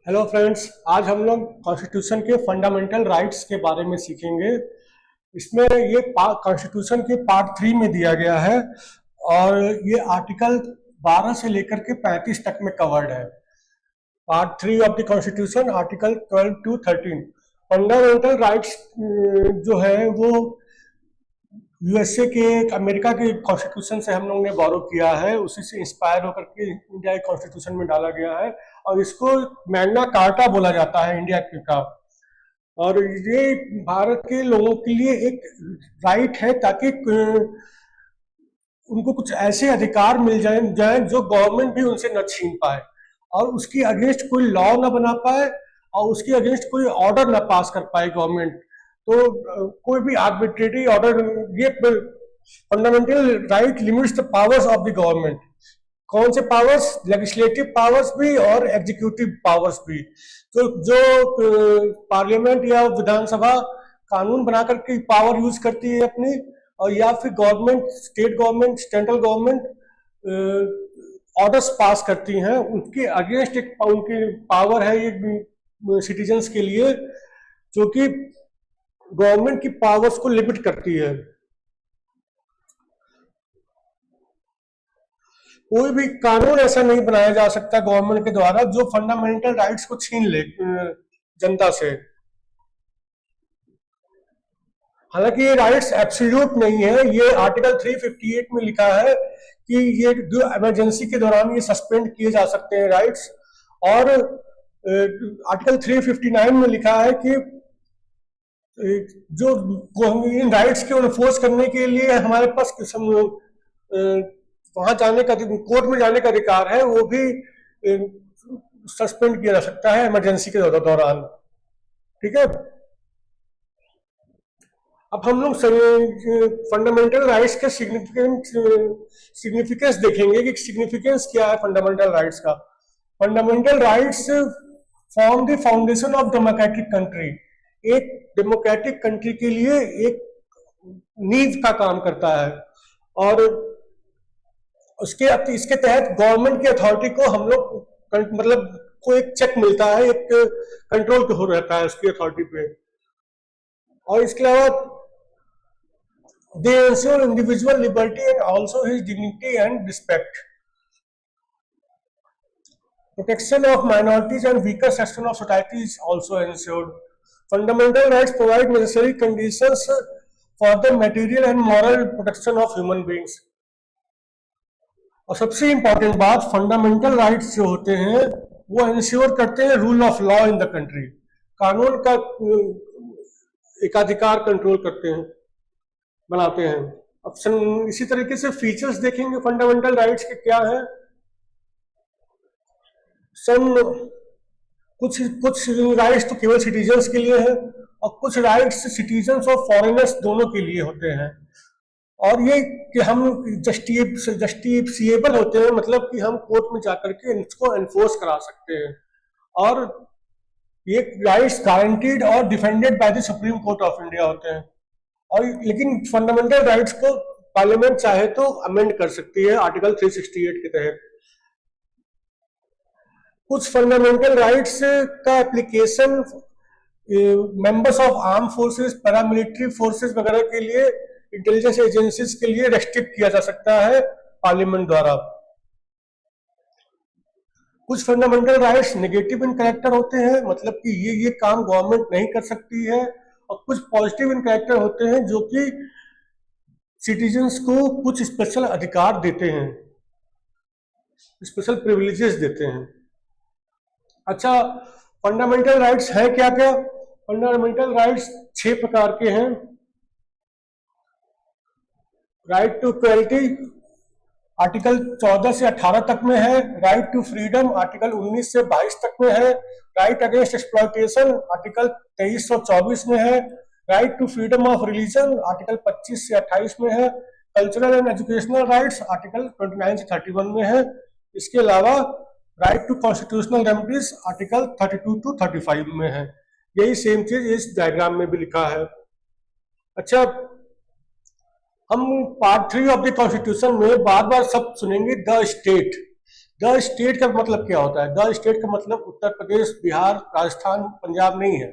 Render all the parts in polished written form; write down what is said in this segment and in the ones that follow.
Hello friends, आज हम लोग कॉन्स्टिट्यूशन के फंडामेंटल राइट्स के बारे में सीखेंगे। इसमें ये कॉन्स्टिट्यूशन के पार्ट 3 में दिया गया है और ये आर्टिकल 12 से लेकर के 35 तक में कवर्ड है। Part 3 of the constitution, article 12 to 13। Fundamental rights जो है वो यूएसए के, अमेरिका के कॉन्स्टिट्यूशन से हम लोग ने बोरो किया है, उसी से इंस्पायर होकर के इंडिया के कॉन्स्टिट्यूशन में डाला गया है और इसको मैग्ना कार्टा बोला जाता है इंडिया के का। और ये भारत के लोगों के लिए एक राइट है ताकि उनको कुछ ऐसे अधिकार मिल जाए जो गवर्नमेंट भी उनसे न छीन पाए और उसकी अगेंस्ट कोई लॉ न बना पाए और उसके अगेंस्ट कोई ऑर्डर न पास कर पाए गवर्नमेंट। तो कोई भी आर्बिट्रेरी ऑर्डर, ये fundamental right limits the powers of the government. कौन से पावर्स? लेजिस्लेटिव पावर्स भी और एग्जीक्यूटिव पावर्स भी। तो जो पार्लियामेंट या विधानसभा कानून बना करके पावर यूज करती है अपनी, और या फिर government, state government, central government orders pass करती हैं, उनके अगेंस्ट एक उनकी पावर है ये सिटीजन्स के लिए, जो कि गवर्नमेंट की पावर्स को लिमिट करती है। कोई भी कानून ऐसा नहीं बनाया जा सकता गवर्नमेंट के द्वारा जो फंडामेंटल राइट्स को छीन ले जनता से। हालांकि ये राइट्स एब्सोल्यूट नहीं है। ये आर्टिकल 358 में लिखा है कि ये जो इमरजेंसी के दौरान ये सस्पेंड किए जा सकते हैं राइट्स, और आर्टिकल 359 में लिखा है कि जो इन राइट्स को एनफोर्स करने के लिए हमारे पास वहां जाने का, कोर्ट में जाने का अधिकार है, वो भी सस्पेंड किया जा सकता है इमरजेंसी के दौरान। ठीक है, अब हम लोग फंडामेंटल राइट्स के सिग्निफिकेंस देखेंगे कि सिग्निफिकेंस क्या है फंडामेंटल राइट्स का। Fundamental rights form the foundation of democratic country. एक डेमोक्रेटिक कंट्री के लिए एक नींव का काम करता है, और इसके तहत गवर्नमेंट की अथॉरिटी को हम लोग मतलब को एक चेक मिलता है, एक कंट्रोल हो रहता है उसकी अथॉरिटी पे। और इसके अलावा they ensure individual liberty and also his dignity and respect. Protection of minorities and weaker section of society is also ensured. Fundamental rights provide necessary conditions for the material and moral protection of human beings. और सबसे important बात, fundamental rights जो होते हैं वो ensure करते हैं rule of law in the country. कानून का एकाधिकार कंट्रोल करते हैं, बनाते हैं। अब इसी तरीके से फीचर्स देखेंगे फंडामेंटल राइट्स के क्या है। कुछ राइट्स तो केवल सिटीजन्स के लिए है और कुछ राइट्स सिटीजन्स और फॉरेनर्स दोनों के लिए होते हैं। और ये कि हम जस्टिफिएबल होते हैं, मतलब कि हम कोर्ट में जाकर के इसको एनफोर्स करा सकते हैं, और ये राइट्स गारंटीड और defended by the supreme court of India होते हैं। और लेकिन फंडामेंटल राइट्स को पार्लियामेंट चाहे तो अमेंड कर सकती है आर्टिकल 368 के तहत। कुछ फंडामेंटल राइट्स का application members of arm forces, paramilitary forces वगैरह के लिए, इंटेलिजेंस एजेंसीज के लिए रेस्ट्रिक्ट किया जा सकता है पार्लियामेंट द्वारा। कुछ फंडामेंटल राइट्स नेगेटिव इन कैरेक्टर होते हैं, मतलब कि ये काम गवर्नमेंट नहीं कर सकती है, और कुछ पॉजिटिव इन कैरेक्टर होते हैं जो कि सिटीजन्स को कुछ स्पेशल अधिकार देते हैं, स्पेशल प्रिविलेजेस देते हैं। अच्छा, फंडामेंटल राइट्स हैं क्या क्या? फंडामेंटल राइट्स 6 प्रकार के हैं। राइट टू इक्वलिटी आर्टिकल 14 से 18 तक में है। राइट टू फ्रीडम आर्टिकल 19 से 22 तक में है। राइट अगेंस्ट एक्सप्लॉयटेशन आर्टिकल 2324 में है। Right to freedom of religion article 25 से 28 में है। Cultural and educational rights article 29 से 31 में है। इसके अलावा right to constitutional remedies article 32 to 35 में है। यही सेम चीज इस डायग्राम में भी लिखा है। अच्छा, हम पार्ट 3 ऑफ द कॉन्स्टिट्यूशन में बार बार सब सुनेंगे द स्टेट। द स्टेट का मतलब क्या होता है? द स्टेट का मतलब उत्तर प्रदेश, बिहार, राजस्थान, पंजाब नहीं है।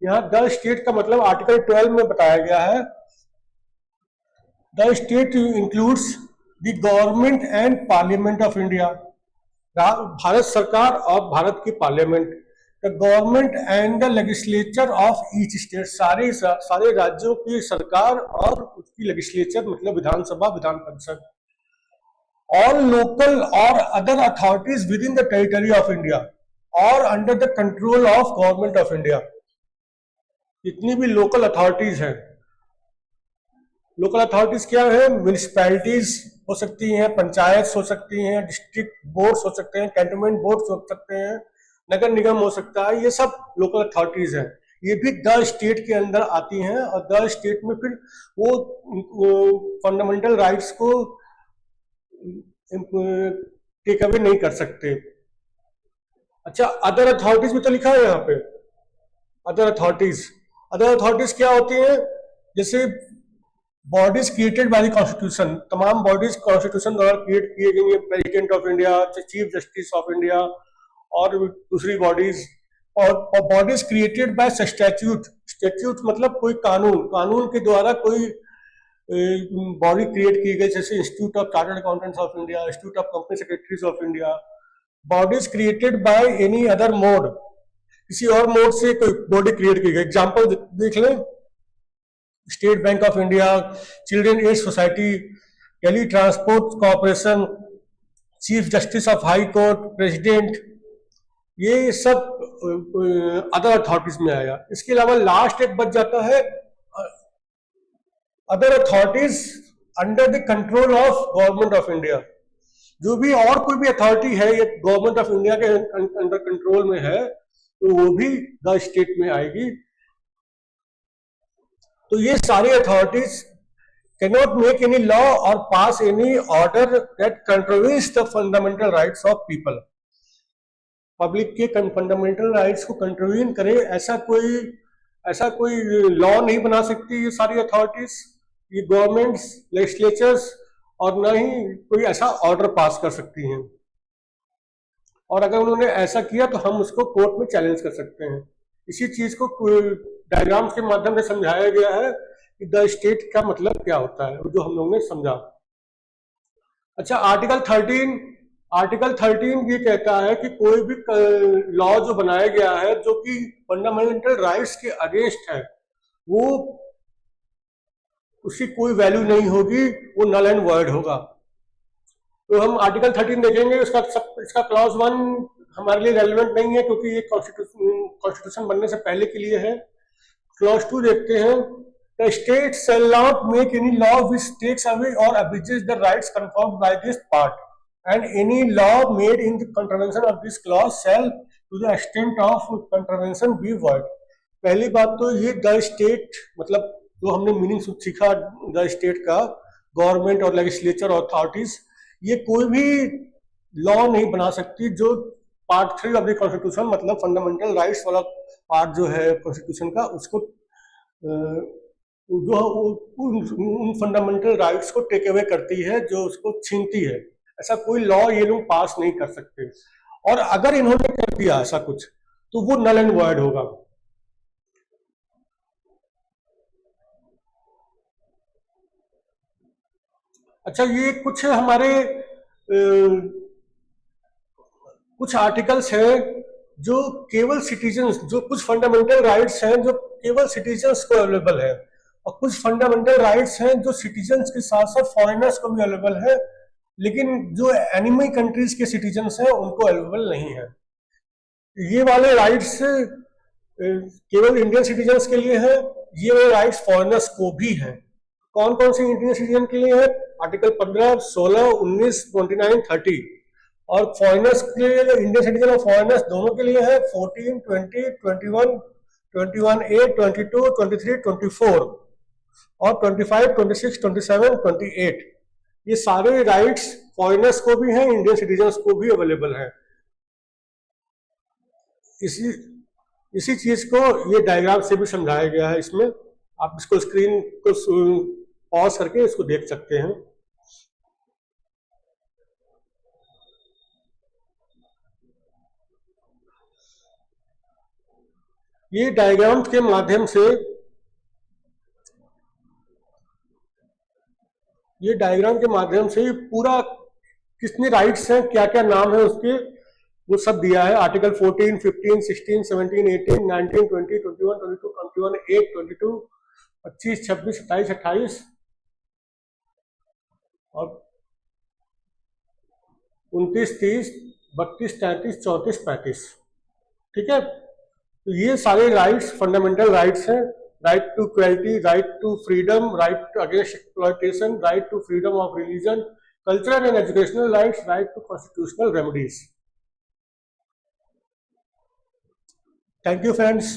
यहाँ द स्टेट का मतलब आर्टिकल 12 में बताया गया है, the state includes the government and parliament of India. Bharat सरकार और भारत की parliament, the government and the legislature of each state, सारे राज्यों की सरकार और उसकी लेजिस्लेचर मतलब विधानसभा, विधान परिषद। ऑल लोकल और other authorities within the territory of India और under the control of government of India. जितनी भी लोकल अथॉरिटीज हैं, लोकल अथॉरिटीज क्या है? म्यूनिसिपैलिटीज हो सकती हैं, पंचायत हो सकती हैं, डिस्ट्रिक्ट बोर्ड्स हो सकते हैं, कैंटोनमेंट बोर्ड्स हो सकते हैं, नगर निगम हो सकता है, ये सब लोकल अथॉरिटीज हैं। ये भी द स्टेट के अंदर आती हैं और द स्टेट में फिर वो फंडामेंटल राइट्स को टेक अवे नहीं कर सकते। अच्छा, अदर अथॉरिटीज भी तो लिखा है यहाँ पे, अदर अथॉरिटीज क्या होती हैं? जैसे bodies created by the constitution, तमाम बॉडीज कॉन्स्टिट्यूशन द्वारा क्रिएट किए गई है, president of India, chief justice of India और दूसरी बॉडीज, और bodies created by statute, statute मतलब कोई कानून के द्वारा कोई बॉडी क्रिएट की गई, जैसे institute of chartered accountants of India, institute of company secretaries of India. Bodies created by any other mode, किसी और मोड से कोई बॉडी क्रिएट की गई। एग्जाम्पल देख लें, state bank of India, children aid society, Delhi transport corporation, chief justice of high court, president, ये सब अदर अथॉरिटीज में आया। इसके अलावा लास्ट एक बच जाता है other authorities under the control of government of India. जो भी और कोई भी अथॉरिटी है ये गवर्नमेंट ऑफ इंडिया के अंडर कंट्रोल में है तो वो भी द स्टेट में आएगी। तो ये सारी authorities cannot make any law or pass any order that contravenes the fundamental rights of people. Public के फंडामेंटल राइट्स को कंट्रोवीन करे ऐसा कोई लॉ नहीं बना सकती ये सारी अथॉरिटीज, ये गवर्नमेंट्स, लेजिस्लेचर्स, और न ही कोई ऐसा ऑर्डर पास कर सकती हैं। और अगर उन्होंने ऐसा किया तो हम उसको कोर्ट में चैलेंज कर सकते हैं। इसी चीज को डायग्राम्स के माध्यम से समझाया गया है कि द स्टेट का मतलब क्या होता है, जो हम लोगों ने समझा। अच्छा, आर्टिकल 13 ये कहता है कि कोई भी लॉ जो बनाया गया है जो कि फंडामेंटल राइट्स के अगेंस्ट है, वो उसकी कोई वैल्यू नहीं होगी, वो नल एंड वॉइड होगा। तो हम आर्टिकल 13 देखेंगे, इसका क्लॉज 1 हमारे लिए रेलेवेंट नहीं है क्योंकि ये कॉन्स्टिट्यूशन बनने से पहले के लिए है। क्लॉज 2 देखते हैं, the state shall not make any law which takes away और abuses the rights confirmed by this part and any law made in the contravention of this clause shall to the extent of contravention be void. पहली बात तो ये the state मतलब जो हमने meaning सीखा the state का, गवर्नमेंट और लेजिस्लेचर अथॉरिटीज, ये कोई भी लॉ नहीं बना सकती जो पार्ट 3 ऑफ द कॉन्स्टिट्यूशन मतलब फंडामेंटल राइट्स वाला पार्ट जो है कॉन्स्टिट्यूशन का, उसको जो उन फंडामेंटल राइट्स को टेक अवे करती है, जो उसको छीनती है, ऐसा कोई लॉ ये लोग पास नहीं कर सकते। और अगर इन्होंने कर दिया ऐसा कुछ तो वो नल एंड वॉइड होगा। अच्छा, ये कुछ हमारे कुछ आर्टिकल्स हैं जो केवल सिटीजन्स, जो कुछ फंडामेंटल राइट्स हैं जो केवल सिटीजन्स को अवेलेबल है, और कुछ फंडामेंटल राइट्स हैं जो सिटीजन्स के साथ साथ फॉरेनर्स को भी अवेलेबल है, लेकिन जो एनिमी कंट्रीज के सिटीजन्स हैं उनको अवेलेबल नहीं है। ये वाले राइट्स केवल इंडियन सिटीजन्स के लिए है, ये वाले राइट्स फॉरेनर्स को भी हैं। कौन कौन से इंडियन सिटीजन के लिए है? आर्टिकल 15, 16, 19, 29, 30। और फॉरेनर्स के लिए, इंडियन सिटीजन और फॉरेनर्स दोनों के लिए है 14, 20, 21, 21A, 22, 23, 24 और 25, 26, 27, 28। ये सारे राइट्स फॉरेनर्स को भी हैं, इंडियन सिटीजन्स को भी अवेलेबल है। इसी चीज को ये डायग्राम से भी समझाया गया है। इसमें आप इसको स्क्रीन को पॉज करके इसको देख सकते हैं। ये डायग्राम के माध्यम से पूरा कितने राइट्स हैं, क्या क्या नाम है उसके, वो सब दिया है। आर्टिकल 14, 15, 16, 17, 18, 19, 20, 21, 22, 21, 8, 22, 25, 26, 27, 28 और 29, 30, 32, 33, 34, 35। ठीक है, तो ये सारे राइट्स फंडामेंटल राइट्स हैं। Right to equality, right to freedom, right against exploitation, right to freedom of religion, cultural and educational rights, right to constitutional remedies. Thank you friends.